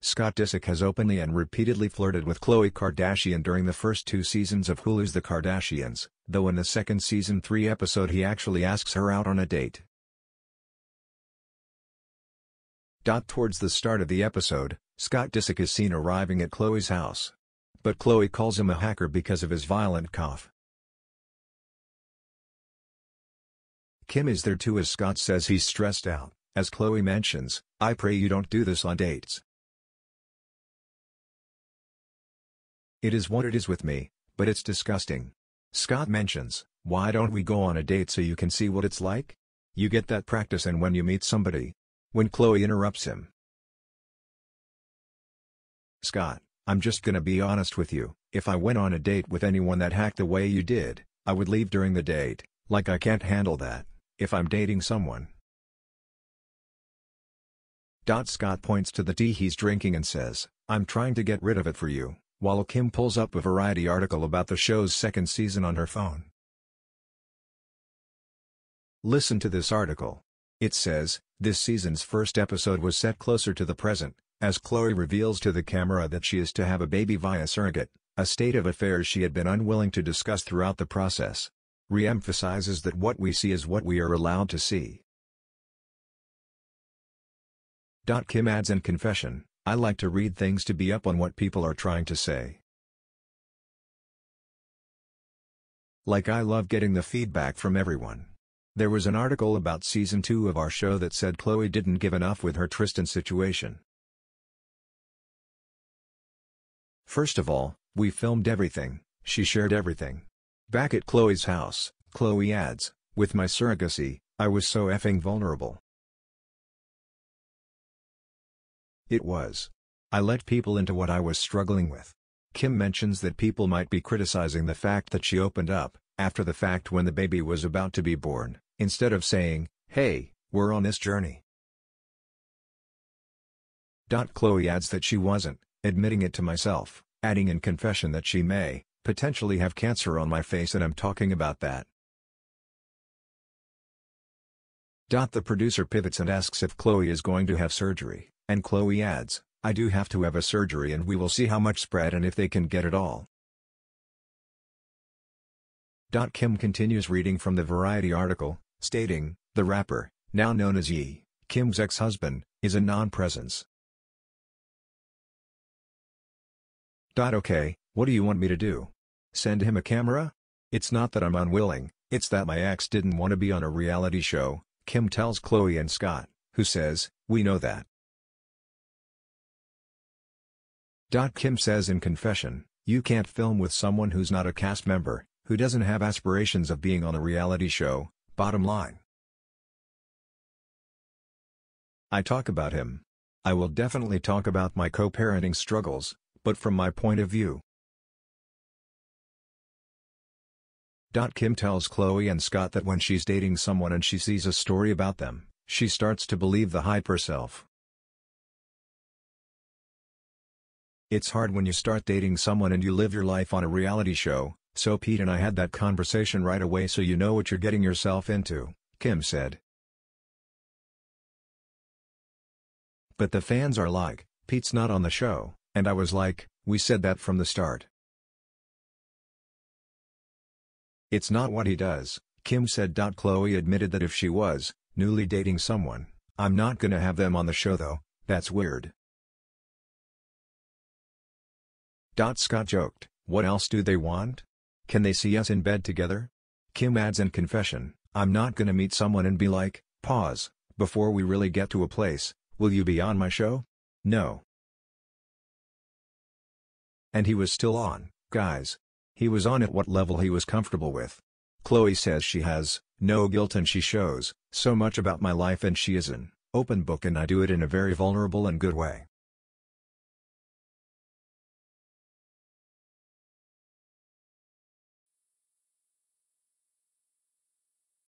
Scott Disick has openly and repeatedly flirted with Khloe Kardashian during the first 2 seasons of Hulu's The Kardashians, though in the second season 3 episode he actually asks her out on a date. Towards the start of the episode, Scott Disick is seen arriving at Khloe's house. But Khloe calls him a hacker because of his violent cough. Kim is there too as Scott says he's stressed out, as Khloe mentions, "I pray you don't do this on dates. It is what it is with me, but it's disgusting." Scott mentions, "Why don't we go on a date so you can see what it's like? You get that practice and when you meet somebody." When Khloe interrupts him. Scott, "I'm just gonna be honest with you, if I went on a date with anyone that hacked the way you did, I would leave during the date, like I can't handle that, if I'm dating someone." Scott points to the tea he's drinking and says, "I'm trying to get rid of it for you," while Kim pulls up a Variety article about the show's second season on her phone. Listen to this article. It says, this season's first episode was set closer to the present, as Khloe reveals to the camera that she is to have a baby via surrogate, a state of affairs she had been unwilling to discuss throughout the process. Re-emphasizes that what we see is what we are allowed to see. Kim adds in confession, "I like to read things to be up on what people are trying to say. Like I love getting the feedback from everyone. There was an article about season 2 of our show that said Khloe didn't give enough with her Tristan situation. First of all, we filmed everything, she shared everything. Back at Khloe's house," Khloe adds, "with my surrogacy, I was so effing vulnerable. It was. I let people into what I was struggling with." Kim mentions that people might be criticizing the fact that she opened up, after the fact when the baby was about to be born, instead of saying, "Hey, we're on this journey." Khloe adds that she wasn't, admitting it to myself, adding in confession that she may, potentially have cancer on my face and I'm talking about that. The producer pivots and asks if Khloe is going to have surgery, and Khloe adds, "I do have to have a surgery and we will see how much spread and if they can get it all." Kim continues reading from the Variety article, stating, "The rapper, now known as Ye, Kim's ex-husband, is a non-presence." "Okay, what do you want me to do? Send him a camera? It's not that I'm unwilling, it's that my ex didn't want to be on a reality show," Kim tells Khloe and Scott, who says, "We know that." Kim says in confession, "You can't film with someone who's not a cast member, who doesn't have aspirations of being on a reality show, bottom line. I talk about him. I will definitely talk about my co-parenting struggles, but from my point of view." Kim tells Khloe and Scott that when she's dating someone and she sees a story about them, she starts to believe the hype herself. "It's hard when you start dating someone and you live your life on a reality show, so Pete and I had that conversation right away so you know what you're getting yourself into," Kim said. "But the fans are like, Pete's not on the show, and I was like, we said that from the start. It's not what he does," Kim said. Khloe admitted that if she was, newly dating someone, "I'm not gonna have them on the show though, that's weird." Scott joked, "What else do they want? Can they see us in bed together?" Kim adds in confession, "I'm not gonna meet someone and be like, pause, before we really get to a place, will you be on my show? No." And he was still on, guys. He was on at what level he was comfortable with. Khloe says she has no guilt and she shows so much about my life and she is an open book and I do it in a very vulnerable and good way.